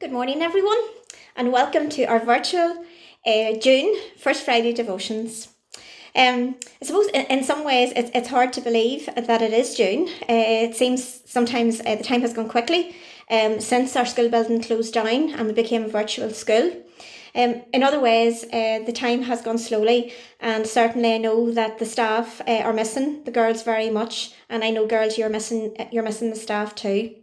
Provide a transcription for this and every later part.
Good morning, everyone, and welcome to our virtual June First Friday devotions. I suppose in some ways it's hard to believe that it is June. It seems sometimes the time has gone quickly since our school building closed down and we became a virtual school. In other ways, the time has gone slowly, and certainly I know that the staff are missing the girls very much, and I know girls you're missing the staff too.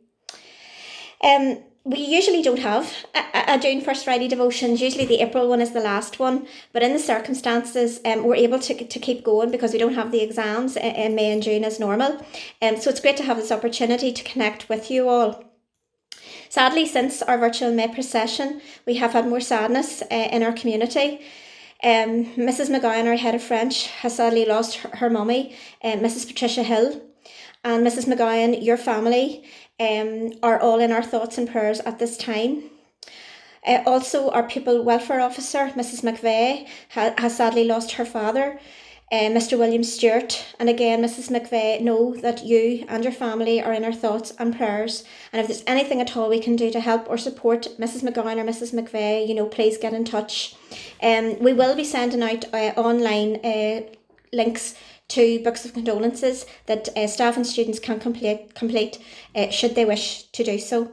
We usually don't have a June First Friday devotions. Usually the April one is the last one, but in the circumstances, we're able to keep going because we don't have the exams in May and June as normal. So it's great to have this opportunity to connect with you all. Sadly, since our virtual May procession, we have had more sadness in our community. Mrs. McGowan, our head of French, has sadly lost her mummy, Mrs. Patricia Hill. And Mrs. McGowan, your family are all in our thoughts and prayers at this time. Also, our Pupil Welfare Officer, Mrs. McVeigh, has sadly lost her father, Mr. William Stewart. And again, Mrs. McVeigh, know that you and your family are in our thoughts and prayers. And if there's anything at all we can do to help or support Mrs. McGowan or Mrs. McVeigh, please get in touch. We will be sending out online links to books of condolences that staff and students can complete should they wish to do so.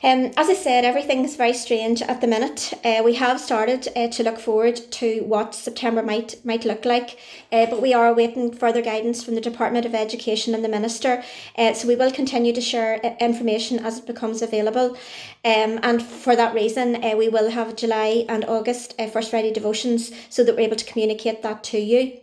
As I said, everything's very strange at the minute. We have started to look forward to what September might look like, but we are awaiting further guidance from the Department of Education and the Minister, so we will continue to share information as it becomes available, and for that reason we will have July and August First Friday devotions so that we're able to communicate that to you.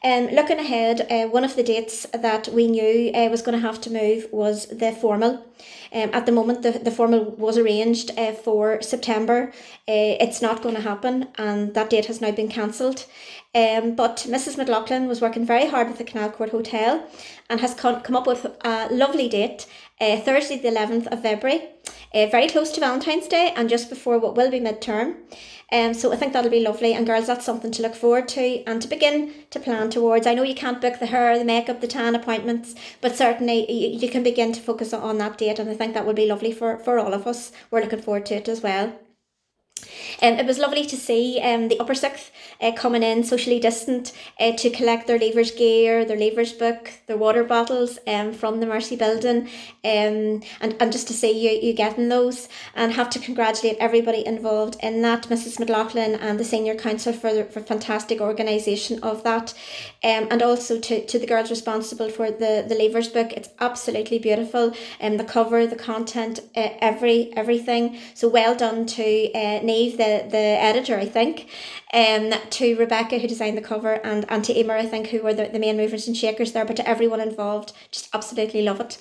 Looking ahead, one of the dates that we knew was going to have to move was the formal. At the moment, the formal was arranged for September. It's not going to happen, and that date has now been cancelled. But Mrs. McLaughlin was working very hard with the Canal Court Hotel and has come up with a lovely date, Thursday the 11th of February, very close to Valentine's Day and just before what will be midterm. So I think that'll be lovely, and girls, that's something to look forward to and to begin to plan towards. I know you can't book the hair, the makeup, the tan appointments, but certainly you can begin to focus on that date, and I think that would be lovely for all of us. We're looking forward to it as well. It was lovely to see the upper sixth coming in socially distant to collect their leavers gear, their leavers book, their water bottles from the Mercy building, and just to see you getting those, and have to congratulate everybody involved in that, Mrs. McLaughlin and the Senior Council for fantastic organisation of that, and also to the girls responsible for the leavers book. It's absolutely beautiful, the cover, the content, everything. So well done to Neve, the editor, I think, to Rebecca, who designed the cover, and to Emer, I think, who were the main movers and shakers there, but to everyone involved, just absolutely love it.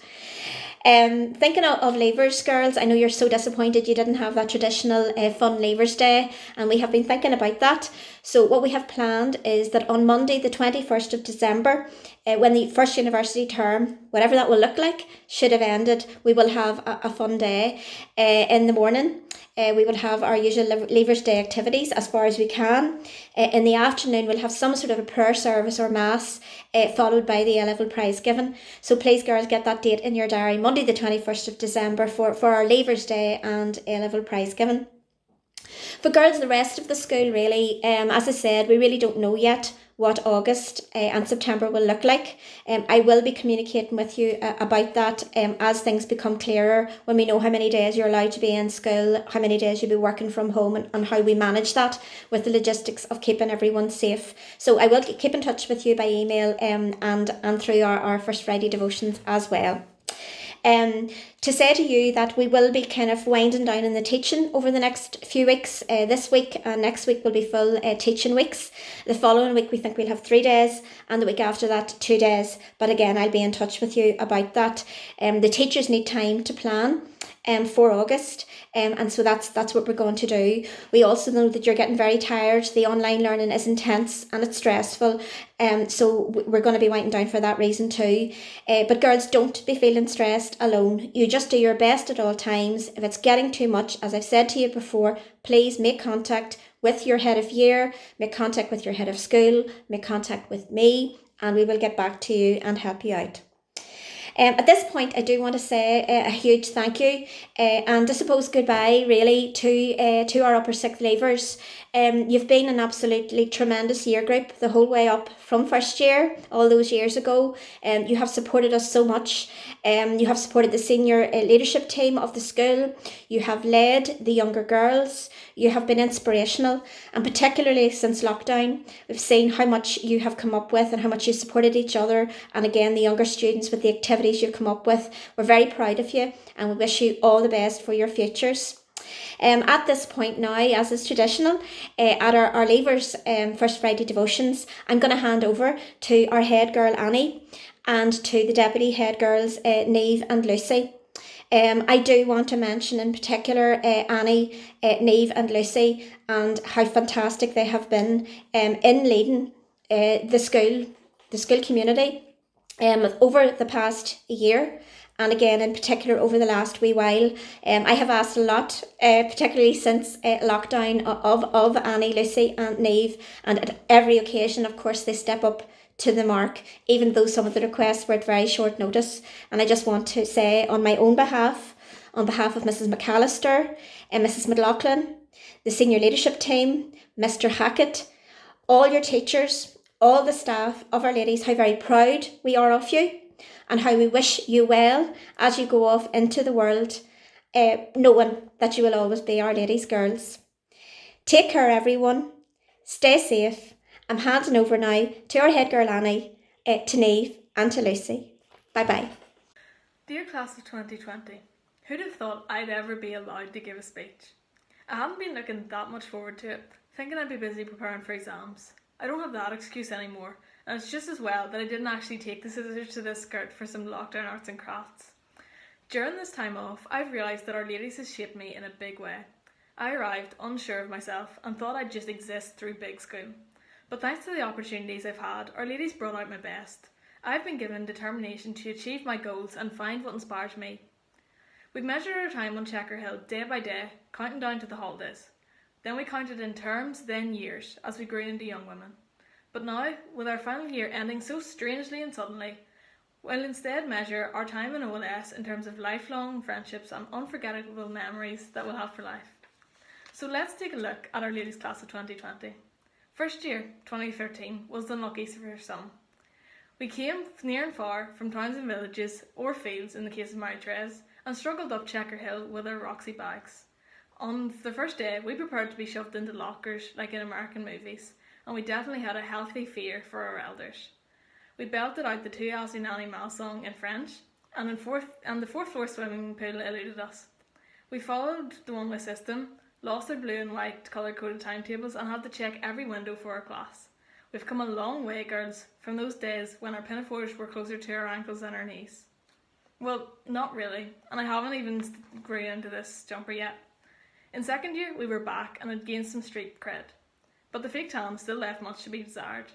Thinking of Leavers, girls, I know you're so disappointed you didn't have that traditional fun Leavers Day, and we have been thinking about that. So what we have planned is that on Monday the 21st of December, when the first university term, whatever that will look like, should have ended, we will have a fun day. In the morning, we will have our usual Leavers Day activities as far as we can. In the afternoon, we'll have some sort of a prayer service or mass, followed by the A-level prize giving. So please, girls, get that date in your diary, Monday the 21st of December for our Leavers Day and A-level prize giving. For girls, the rest of the school, really, as I said, we really don't know yet what August and September will look like. I will be communicating with you about that as things become clearer, when we know how many days you're allowed to be in school, how many days you'll be working from home, and how we manage that with the logistics of keeping everyone safe. So I will keep in touch with you by email and through our First Friday devotions as well. To say to you that we will be kind of winding down in the teaching over the next few weeks. This week and next week will be full teaching weeks. The following week we think we'll have 3 days, and the week after that 2 days. But again, I'll be in touch with you about that. The teachers need time to plan for August, and so that's what we're going to do. We also know that you're getting very tired. The online learning is intense and it's stressful, so we're going to be winding down for that reason too. But girls, don't be feeling stressed alone. You just do your best at all times. If it's getting too much, as I've said to you before, please make contact with your head of year, make contact with your head of school, make contact with me, and we will get back to you and help you out. At this point, I do want to say a huge thank you and I suppose goodbye really to our upper sixth leavers. You've been an absolutely tremendous year group the whole way up from first year, all those years ago. You have supported us so much. You have supported the senior leadership team of the school. You have led the younger girls. You have been inspirational, and particularly since lockdown, we've seen how much you have come up with and how much you supported each other, and again the younger students with the activities you've come up with. We're very proud of you and we wish you all the best for your futures. At this point now, as is traditional, at our Leavers First Friday devotions, I'm going to hand over to our head girl Annie and to the deputy head girls Neve and Lucy. I do want to mention in particular Annie, Neve and Lucy, and how fantastic they have been in leading the school community over the past year, and again in particular over the last wee while. I have asked a lot, particularly since lockdown, of Annie, Lucy and Neve, and at every occasion of course they step up to the mark, even though some of the requests were at very short notice. And I just want to say on my own behalf, on behalf of Mrs McAllister and Mrs McLaughlin, the senior leadership team, Mr Hackett, all your teachers, all the staff of Our Ladies, how very proud we are of you and how we wish you well as you go off into the world, knowing that you will always be Our Ladies girls. Take care everyone, stay safe. I'm handing over now to our head girl Annie, to Neve and to Lucy. Bye bye. Dear class of 2020, who'd have thought I'd ever be allowed to give a speech? I haven't been looking that much forward to it, thinking I'd be busy preparing for exams. I don't have that excuse anymore, and it's just as well that I didn't actually take the scissors to this skirt for some lockdown arts and crafts. During this time off, I've realised that Our Ladies has shaped me in a big way. I arrived unsure of myself and thought I'd just exist through big school. But thanks to the opportunities I've had, Our Ladies brought out my best. I've been given determination to achieve my goals and find what inspires me. We measured our time on Chequer Hill day by day, counting down to the holidays. Then we counted in terms, then years, as we grew into young women. But now, with our final year ending so strangely and suddenly, we'll instead measure our time in OLS in terms of lifelong friendships and unforgettable memories that we'll have for life. So let's take a look at Our Ladies class of 2020. First year, 2013, was the unluckiest for some. We came near and far from towns and villages, or fields in the case of Mary Therese, and struggled up Chequer Hill with our Roxy bags. On the first day, we prepared to be shoved into lockers like in American movies, and we definitely had a healthy fear for our elders. We belted out the 2 Elsie Nanny Mal song in French, and the fourth floor swimming pool eluded us. We followed the one-way system, lost our blue and white colour-coded timetables, and had to check every window for our class. We've come a long way, girls, from those days when our pinafores were closer to our ankles than our knees. Well, not really, and I haven't even grew into this jumper yet. In second year, we were back and had gained some street cred. But the fake tan still left much to be desired.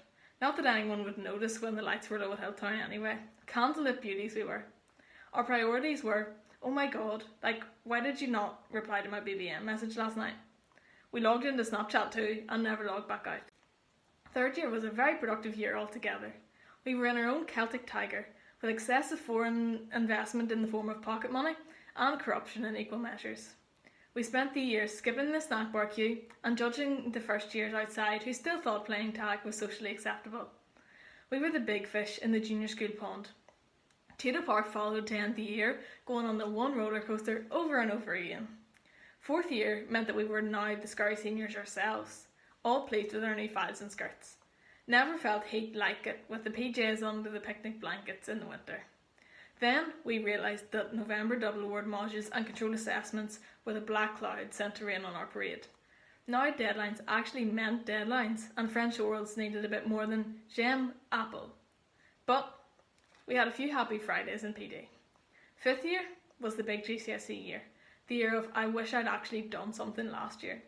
Not that anyone would notice when the lights were low at Hilltown anyway. Candlelit beauties we were. Our priorities were, oh my god, like, why did you not reply to my BBM message last night? We logged into Snapchat too and never logged back out. Third year was a very productive year altogether. We were in our own Celtic tiger, with excessive foreign investment in the form of pocket money and corruption in equal measures. We spent the year skipping the snack bar queue and judging the first years outside who still thought playing tag was socially acceptable. We were the big fish in the junior school pond. Tito Park followed to end the year, going on the one roller coaster over and over again. Fourth year meant that we were now the scary seniors ourselves, all pleased with our new files and skirts. Never felt heat like it, with the PJs under the picnic blankets in the winter. Then we realised that November double award modules and control assessments were the black cloud sent to rain on our parade. Now deadlines actually meant deadlines, and French orals needed a bit more than j'aime apple. But we had a few happy Fridays in PD. Fifth year was the big GCSE year, the year of I wish I'd actually done something last year.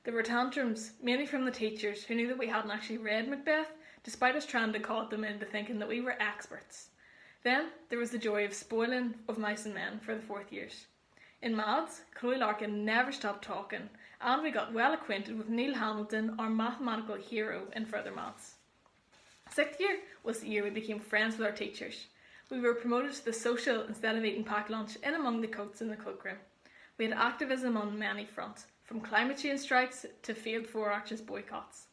There were tantrums, mainly from the teachers who knew that we hadn't actually read Macbeth, despite us trying to call them into thinking that we were experts. Then there was the joy of spoiling of Mice and Men for the fourth years. In maths, Chloe Larkin never stopped talking, and we got well acquainted with Neil Hamilton, our mathematical hero in further maths. Sixth year was the year we became friends with our teachers. We were promoted to the social instead of eating packed lunch in among the coats in the cloakroom. We had activism on many fronts, from climate change strikes to failed 4-arches boycotts.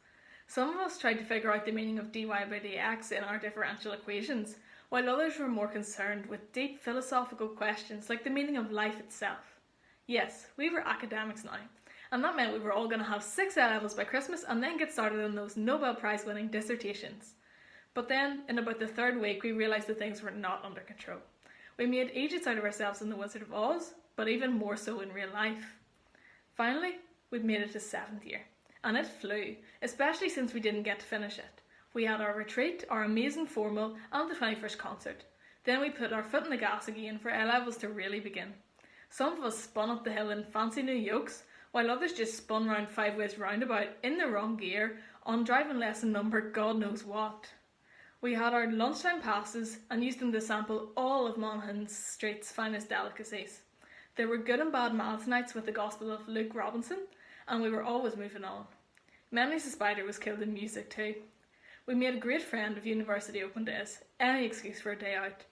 Some of us tried to figure out the meaning of dy by dx in our differential equations, while others were more concerned with deep philosophical questions like the meaning of life itself. Yes, we were academics now, and that meant we were all going to have 6 A-levels by Christmas and then get started on those Nobel Prize winning dissertations. But then, in about the 3rd week, we realised that things were not under control. We made idiots out of ourselves in The Wizard of Oz, but even more so in real life. Finally, we'd made it to 7th year, and it flew, especially since we didn't get to finish it. We had our retreat, our amazing formal, and the 21st concert. Then we put our foot in the gas again for A-levels to really begin. Some of us spun up the hill in fancy new yokes, while others just spun round 5 ways roundabout in the wrong gear on driving lesson number God knows what. We had our lunchtime passes and used them to sample all of Monaghan Street's finest delicacies. There were good and bad maths nights with the Gospel of Luke Robinson, and we were always moving on. Memories the Spider was killed in music too. We made a great friend of university open days, any excuse for a day out.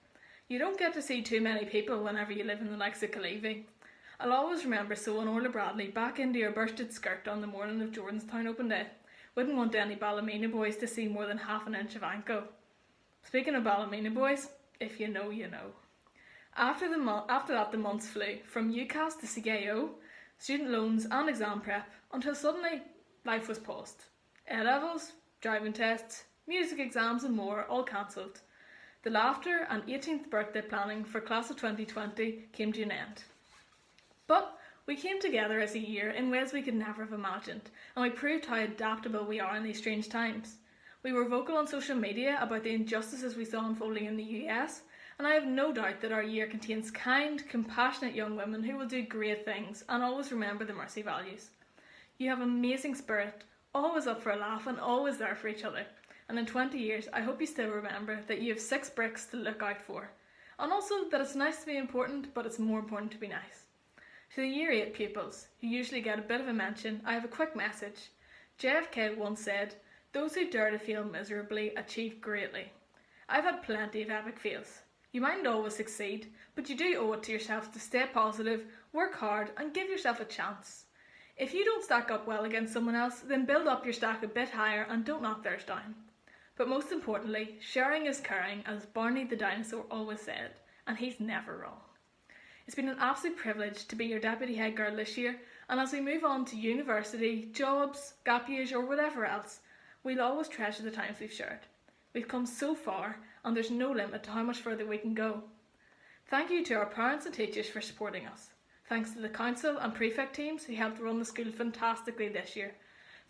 You don't get to see too many people whenever you live in the likes of Caleavey. I'll always remember sewing Orla Bradley back into your bursted skirt on the morning of Jordanstown open day. Wouldn't want any Ballymena boys to see more than half an inch of ankle. Speaking of Ballymena boys, if you know, you know. After that, the months flew, from UCAS to CAO, student loans and exam prep, until suddenly life was paused. A-levels, driving tests, music exams and more all cancelled. The laughter and 18th birthday planning for class of 2020 came to an end. But we came together as a year in ways we could never have imagined, and we proved how adaptable we are in these strange times. We were vocal on social media about the injustices we saw unfolding in the US, and I have no doubt that our year contains kind, compassionate young women who will do great things and always remember the Mercy values. You have amazing spirit, always up for a laugh and always there for each other. And in 20 years, I hope you still remember that you have 6 bricks to look out for. And also that it's nice to be important, but it's more important to be nice. To the Year 8 pupils, who usually get a bit of a mention, I have a quick message. JFK once said, "Those who dare to fail miserably achieve greatly." I've had plenty of epic fails. You mightn't always succeed, but you do owe it to yourself to stay positive, work hard and give yourself a chance. If you don't stack up well against someone else, then build up your stack a bit higher and don't knock theirs down. But most importantly, sharing is caring, as Barney the dinosaur always said, and he's never wrong. It's been an absolute privilege to be your deputy head girl this year, and as we move on to university, jobs, gap years or whatever else, we'll always treasure the times we've shared. We've come so far, and there's no limit to how much further we can go. Thank you to our parents and teachers for supporting us. Thanks to the council and prefect teams who helped run the school fantastically this year.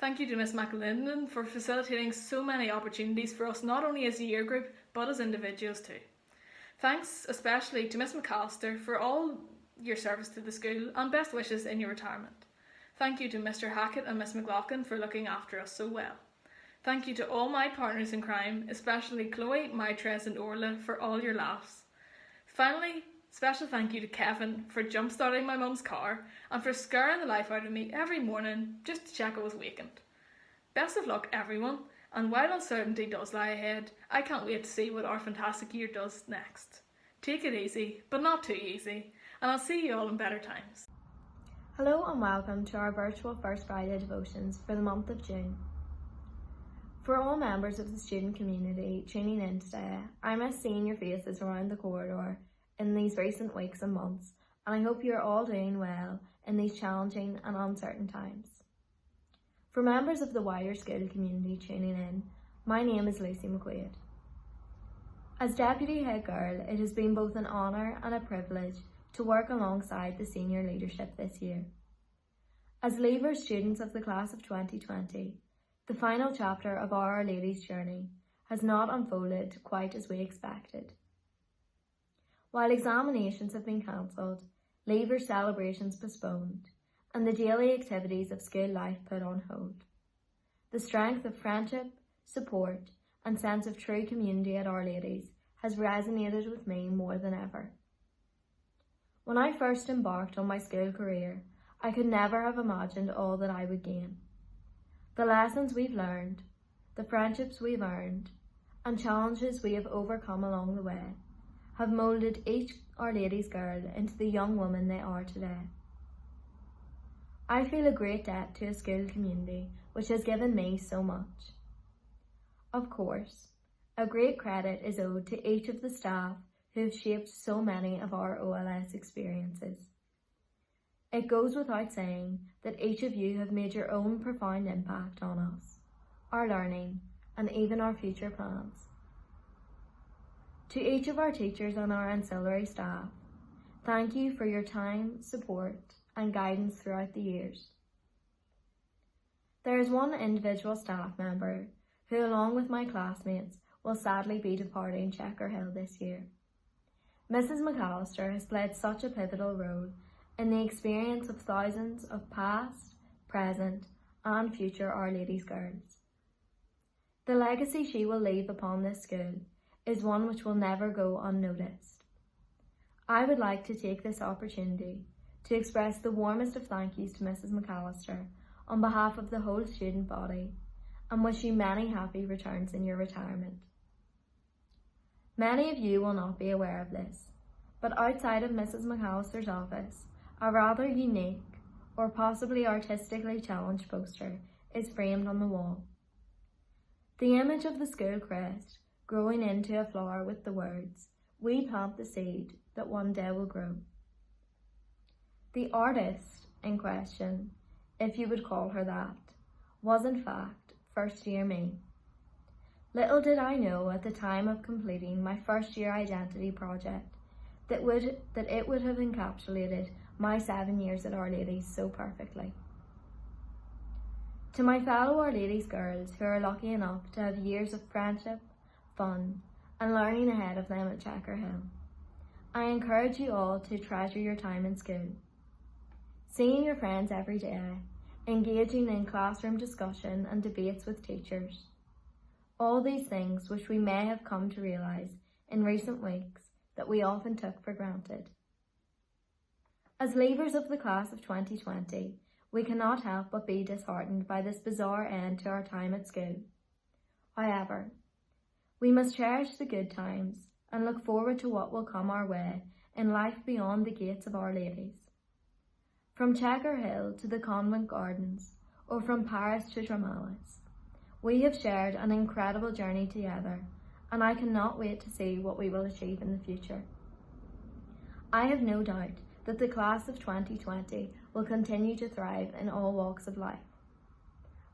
Thank you to Miss McLinden for facilitating so many opportunities for us, not only as a year group, but as individuals too. Thanks especially to Miss McAllister for all your service to the school and best wishes in your retirement. Thank you to Mr Hackett and Miss McLaughlin for looking after us so well. Thank you to all my partners in crime, especially Chloe, Mytres and Orla, for all your laughs. Finally, special thank you to Kevin for jump-starting my mum's car and for scaring the life out of me every morning just to check I was wakened. Best of luck everyone, and while uncertainty does lie ahead, I can't wait to see what our fantastic year does next. Take it easy, but not too easy, and I'll see you all in better times. Hello and welcome to our virtual First Friday devotions for the month of June. For all members of the student community tuning in today, I miss seeing your faces around the corridor in these recent weeks and months, and I hope you're all doing well in these challenging and uncertain times. For members of the wider school community tuning in, my name is Lucy McQuaid. As Deputy Head Girl, it has been both an honour and a privilege to work alongside the senior leadership this year. As Leaver students of the class of 2020, the final chapter of Our Lady's journey has not unfolded quite as we expected. While examinations have been cancelled, Leaver celebrations postponed, and the daily activities of school life put on hold, the strength of friendship, support and sense of true community at Our Lady's has resonated with me more than ever. When I first embarked on my school career, I could never have imagined all that I would gain. The lessons we've learned, the friendships we've earned, and challenges we have overcome along the way have moulded each Our Lady's girl into the young woman they are today. I feel a great debt to a school community which has given me so much. Of course, a great credit is owed to each of the staff who have shaped so many of our OLS experiences. It goes without saying that each of you have made your own profound impact on us, our learning, and even our future plans. To each of our teachers and our ancillary staff, thank you for your time, support, and guidance throughout the years. There is one individual staff member who, along with my classmates, will sadly be departing Chequer Hill this year. Mrs. McAllister has played such a pivotal role in the experience of thousands of past, present, and future Our Lady's girls. The legacy she will leave upon this school is one which will never go unnoticed. I would like to take this opportunity to express the warmest of thank yous to Mrs. McAllister on behalf of the whole student body and wish you many happy returns in your retirement. Many of you will not be aware of this, but outside of Mrs. McAllister's office, a rather unique or possibly artistically challenged poster is framed on the wall. The image of the school crest growing into a flower with the words, "We plant the seed that one day will grow." The artist in question, if you would call her that, was in fact first year me. Little did I know at the time of completing my first year identity project that it would have encapsulated my 7 years at Our Lady's so perfectly. To my fellow Our Lady's girls who are lucky enough to have years of friendship, fun, and learning ahead of them at Chequer Hill, I encourage you all to treasure your time in school. Seeing your friends every day, engaging in classroom discussion and debates with teachers, all these things which we may have come to realise in recent weeks that we often took for granted. As leavers of the class of 2020, we cannot help but be disheartened by this bizarre end to our time at school. However, we must cherish the good times and look forward to what will come our way in life beyond the gates of Our Lady's. From Chequer Hill to the Convent Gardens, or from Paris to Dramalis, we have shared an incredible journey together, and I cannot wait to see what we will achieve in the future. I have no doubt that the class of 2020 will continue to thrive in all walks of life.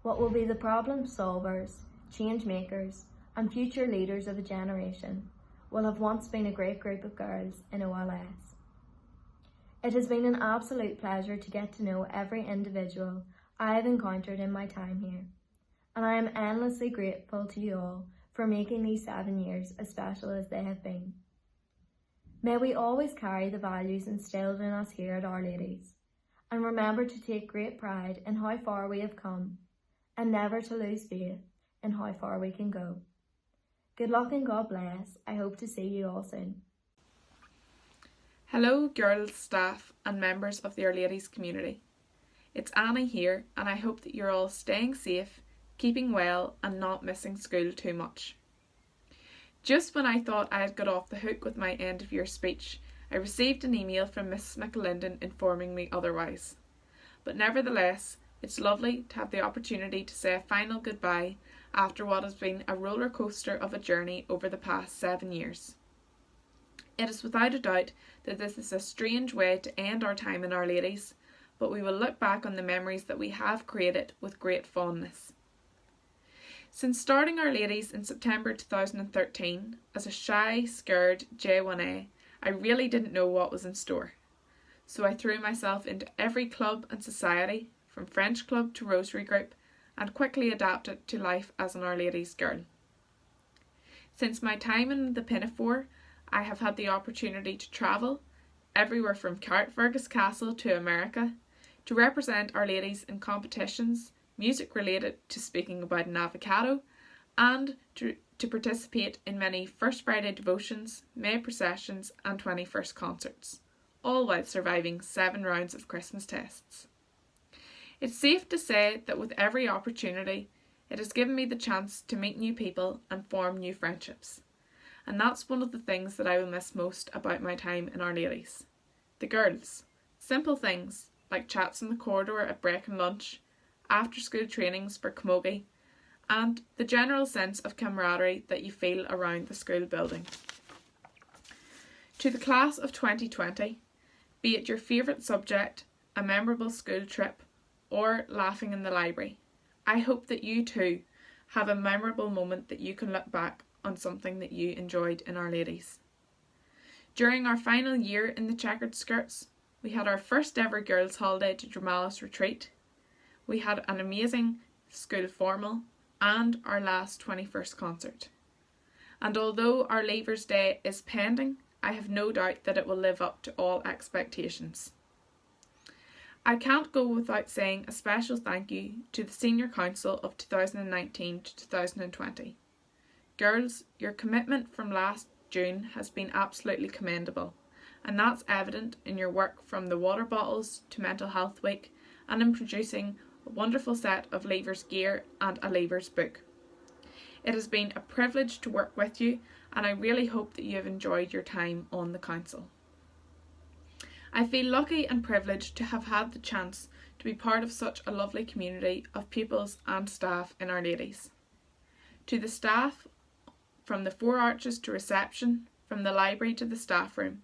What will be the problem solvers, change makers, and future leaders of a generation will have once been a great group of girls in OLS. It has been an absolute pleasure to get to know every individual I have encountered in my time here, and I am endlessly grateful to you all for making these 7 years as special as they have been. May we always carry the values instilled in us here at Our Lady's, and remember to take great pride in how far we have come, and never to lose faith in how far we can go. Good luck and God bless. I hope to see you all soon. Hello girls, staff and members of the Our Lady's community. It's Annie here, and I hope that you're all staying safe, keeping well and not missing school too much. Just when I thought I had got off the hook with my end of year speech, I received an email from Mrs. McAlinden informing me otherwise. But nevertheless, it's lovely to have the opportunity to say a final goodbye after what has been a roller coaster of a journey over the past 7 years. It is without a doubt that this is a strange way to end our time in Our Lady's, but we will look back on the memories that we have created with great fondness. Since starting Our Lady's in September 2013, as a shy, scared J1A, I really didn't know what was in store. So I threw myself into every club and society, from French club to Rosary group, and quickly adapted to life as an Our Lady's girl. Since my time in the Pinafore, I have had the opportunity to travel, everywhere from Carrickfergus Castle to America, to represent Our Lady's in competitions, music related to speaking about an avocado, and to participate in many First Friday devotions, May processions and 21st concerts, all while surviving 7 rounds of Christmas tests. It's safe to say that with every opportunity, it has given me the chance to meet new people and form new friendships. and that's one of the things that I will miss most about my time in Our Ladies. The girls. Simple things like chats in the corridor at break and lunch, after school trainings for camogie, and the general sense of camaraderie that you feel around the school building. To the class of 2020, be it your favourite subject, a memorable school trip, or laughing in the library, I hope that you too have a memorable moment that you can look back on something that you enjoyed in Our Ladies. During our final year in the Checkered Skirts, we had our first ever girls' holiday to Dromalis Retreat. We had an amazing school formal and our last 21st concert. And although our Leavers Day is pending, I have no doubt that it will live up to all expectations. I can't go without saying a special thank you to the Senior Council of 2019 to 2020. Girls, your commitment from last June has been absolutely commendable, and that's evident in your work from the water bottles to Mental Health Week and in producing a wonderful set of Leavers gear and a Leavers book. It has been a privilege to work with you, and I really hope that you have enjoyed your time on the council. I feel lucky and privileged to have had the chance to be part of such a lovely community of pupils and staff in Our Ladies. To the staff, from the Four Arches to reception, from the library to the staff room,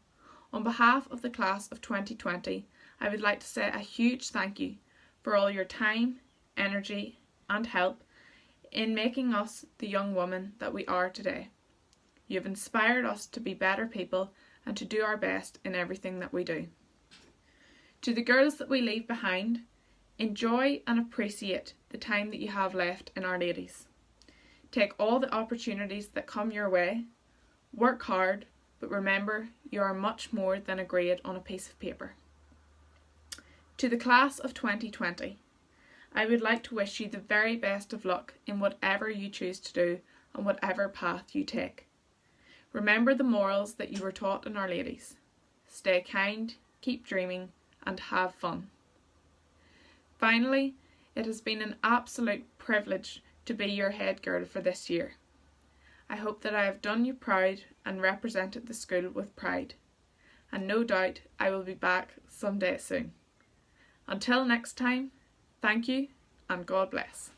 on behalf of the class of 2020, I would like to say a huge thank you for all your time, energy and help in making us the young women that we are today. You have inspired us to be better people and to do our best in everything that we do. To the girls that we leave behind, enjoy and appreciate the time that you have left in Our Ladies. Take all the opportunities that come your way, work hard, but remember you are much more than a grade on a piece of paper. To the class of 2020, I would like to wish you the very best of luck in whatever you choose to do and whatever path you take. Remember the morals that you were taught in Our Ladies. Stay kind, keep dreaming, and have fun. Finally, it has been an absolute privilege to be your head girl for this year. I hope that I have done you proud and represented the school with pride, and no doubt I will be back someday soon. Until next time, thank you and God bless.